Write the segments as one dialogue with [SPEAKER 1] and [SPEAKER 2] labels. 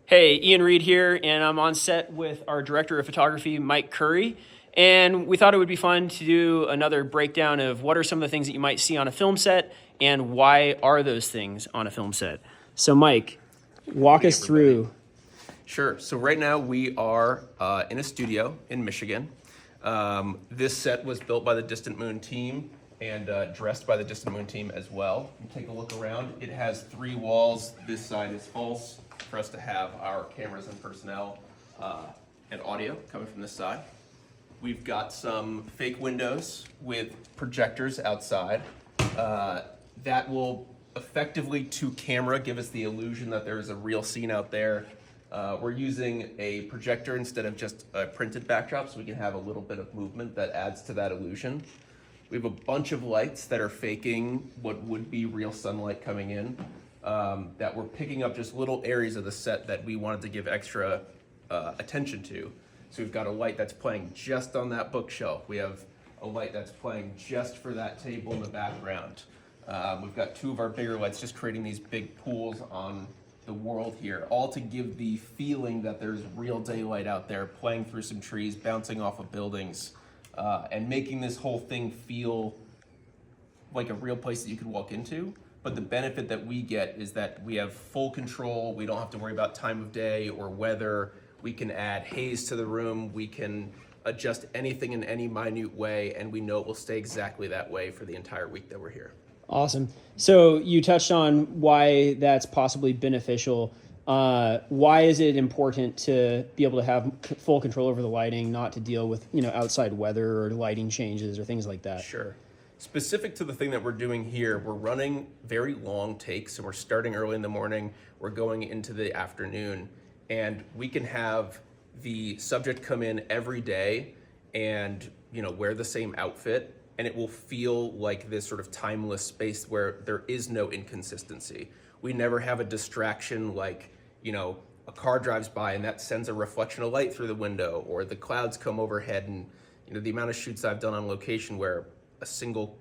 [SPEAKER 1] Hey, Ian Reid here, and I'm on set with our director of photography, Mike Curry. And we thought it would be fun to do another breakdown of what are some of the things that you might see on a film set and why are those things on a film set. So, Mike, walk us through.
[SPEAKER 2] Sure. So right now we are in a studio in Michigan. This set was built by the Distant Moon team and dressed by the Distant Moon team as well. You take a look around. It has 3 walls. This side is false for us to have our cameras and personnel and audio coming from this side. We've got some fake windows with projectors outside. That will effectively, to camera, give us the illusion that there's a real scene out there. We're using a projector instead of just a printed backdrop, so we can have a little bit of movement that adds to that illusion. We have a bunch of lights that are faking what would be real sunlight coming in, that we're picking up just little areas of the set that we wanted to give extra attention to. So we've got a light that's playing just on that bookshelf. We have a light that's playing just for that table in the background. We've got 2 of our bigger lights just creating these big pools on the world here, all to give the feeling that there's real daylight out there playing through some trees, bouncing off of buildings, and making this whole thing feel like a real place that you could walk into. But the benefit that we get is that we have full control. We don't have to worry about time of day or weather. We can add haze to the room. We can adjust anything in any minute way, and we know it will stay exactly that way for the entire week that we're here.
[SPEAKER 1] Awesome. So you touched on why that's possibly beneficial. Why is it important to be able to have full control over the lighting, not to deal with, outside weather or lighting changes or things like that?
[SPEAKER 2] Sure. Specific to the thing that we're doing here, we're running very long takes, and we're starting early in the morning. We're going into the afternoon, and we can have the subject come in every day and, wear the same outfit, and it will feel like this sort of timeless space where there is no inconsistency. We never have a distraction like, a car drives by and that sends a reflection of light through the window, or the clouds come overhead. And, the amount of shoots I've done on location where a single,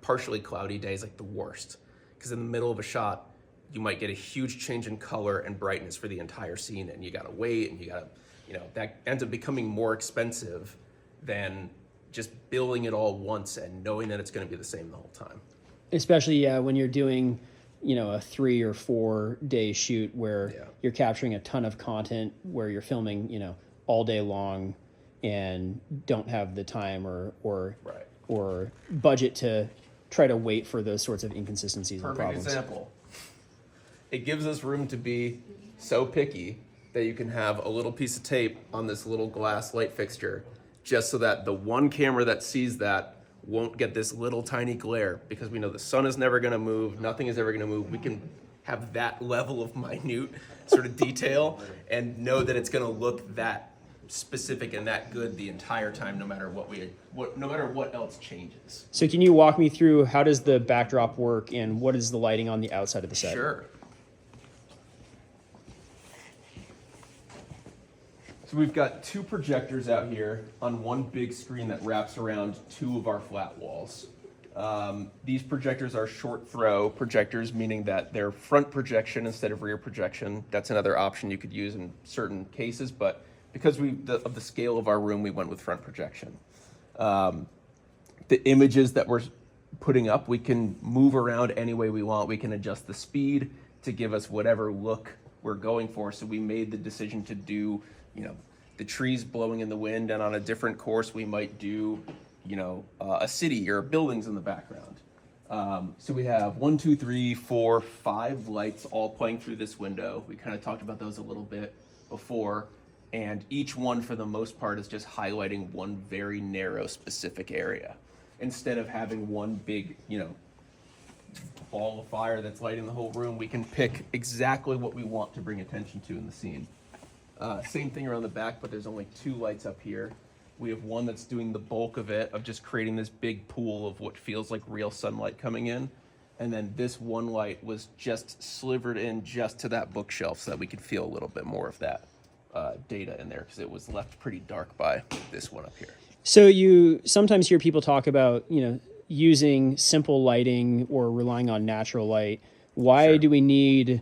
[SPEAKER 2] partially cloudy day is like the worst. Because in the middle of a shot, you might get a huge change in color and brightness for the entire scene, and you gotta wait, and you gotta, that ends up becoming more expensive than just building it all once and knowing that it's going to be the same the whole time.
[SPEAKER 1] Especially when you're doing, a 3 or 4 day shoot where you're capturing a ton of content, where you're filming, all day long and don't have the time or budget to try to wait for those sorts of inconsistencies and problems.
[SPEAKER 2] Perfect example. It gives us room to be so picky that you can have a little piece of tape on this little glass light fixture, just so that the one camera that sees that won't get this little tiny glare, because we know the sun is never gonna move, nothing is ever gonna move. We can have that level of minute sort of detail and know that it's gonna look that specific and that good the entire time, no matter what else changes.
[SPEAKER 1] So can you walk me through how does the backdrop work and what is the lighting on the outside of the set?
[SPEAKER 2] Sure. So we've got 2 projectors out here on one big screen that wraps around 2 of our flat walls. These projectors are short throw projectors, meaning that they're front projection instead of rear projection. That's another option you could use in certain cases, but because of the scale of our room, we went with front projection. The images that we're putting up, we can move around any way we want. We can adjust the speed to give us whatever look we're going for. So we made the decision to do, the trees blowing in the wind, and on a different course, we might do, a city or buildings in the background. So we have 1, 2, 3, 4, 5 lights all playing through this window. We kind of talked about those a little bit before, and each one, for the most part, is just highlighting one very narrow, specific area. Instead of having one big, ball of fire that's lighting the whole room, we can pick exactly what we want to bring attention to in the scene. Same thing around the back, but there's only 2 lights up here. We have one that's doing the bulk of it, of just creating this big pool of what feels like real sunlight coming in. And then this one light was just slivered in just to that bookshelf so that we could feel a little bit more of that data in there, because it was left pretty dark by this one up here.
[SPEAKER 1] So you sometimes hear people talk about, using simple lighting or relying on natural light. Why
[SPEAKER 2] Sure.
[SPEAKER 1] do we need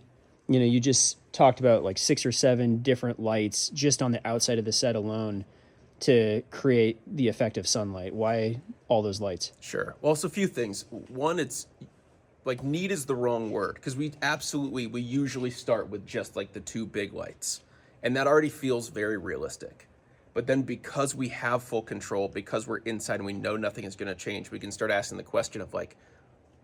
[SPEAKER 1] you know, you just talked about like 6 or 7 different lights just on the outside of the set alone to create the effect of sunlight. Why all those lights?
[SPEAKER 2] Sure. Well, it's a few things. One, it's like neat is the wrong word because we usually start with just like the 2 big lights, and that already feels very realistic. But then because we have full control, because we're inside and we know nothing is going to change, we can start asking the question of like,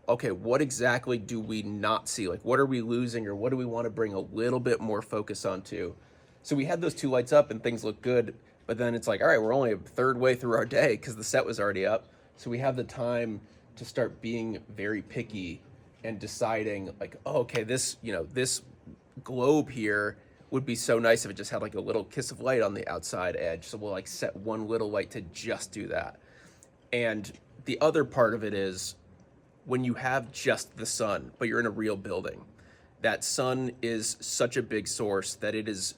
[SPEAKER 2] okay, what exactly do we not see? Like, what are we losing, or what do we want to bring a little bit more focus onto? So we had those 2 lights up and things look good, but then it's like, all right, we're only a third way through our day because the set was already up. So we have the time to start being very picky and deciding like, oh, okay, this globe here would be so nice if it just had like a little kiss of light on the outside edge. So we'll like set one little light to just do that. And the other part of it is when you have just the sun, but you're in a real building, that sun is such a big source that it is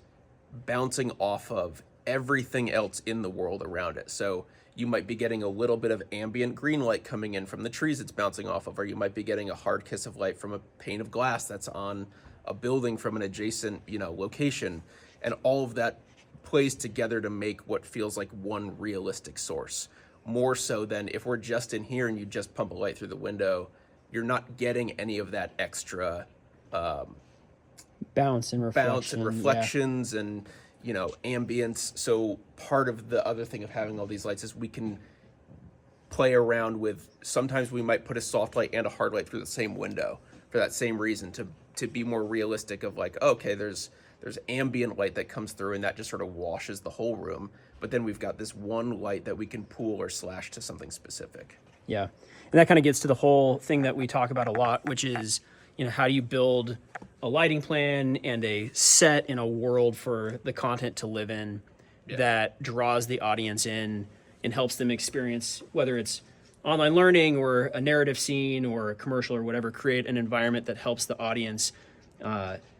[SPEAKER 2] bouncing off of everything else in the world around it. So you might be getting a little bit of ambient green light coming in from the trees it's bouncing off of, or you might be getting a hard kiss of light from a pane of glass that's on a building from an adjacent, location. And all of that plays together to make what feels like one realistic source. More so than if we're just in here and you just pump a light through the window, you're not getting any of that extra
[SPEAKER 1] Bounce and
[SPEAKER 2] reflections and ambience. So part of the other thing of having all these lights is we can play around with, sometimes we might put a soft light and a hard light through the same window for that same reason, to be more realistic of like, okay, there's ambient light that comes through and that just sort of washes the whole room, but then we've got this one light that we can pool or slash to something specific.
[SPEAKER 1] Yeah. And that kind of gets to the whole thing that we talk about a lot, which is, how do you build a lighting plan and a set in a world for the content to live in that draws the audience in and helps them experience, whether it's online learning or a narrative scene or a commercial or whatever, create an environment that helps the audience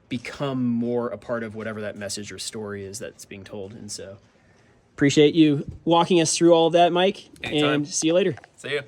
[SPEAKER 1] become more a part of whatever that message or story is that's being told. And so appreciate you walking us through all of that, Mike.
[SPEAKER 2] Anytime.
[SPEAKER 1] And see you later.
[SPEAKER 2] See you.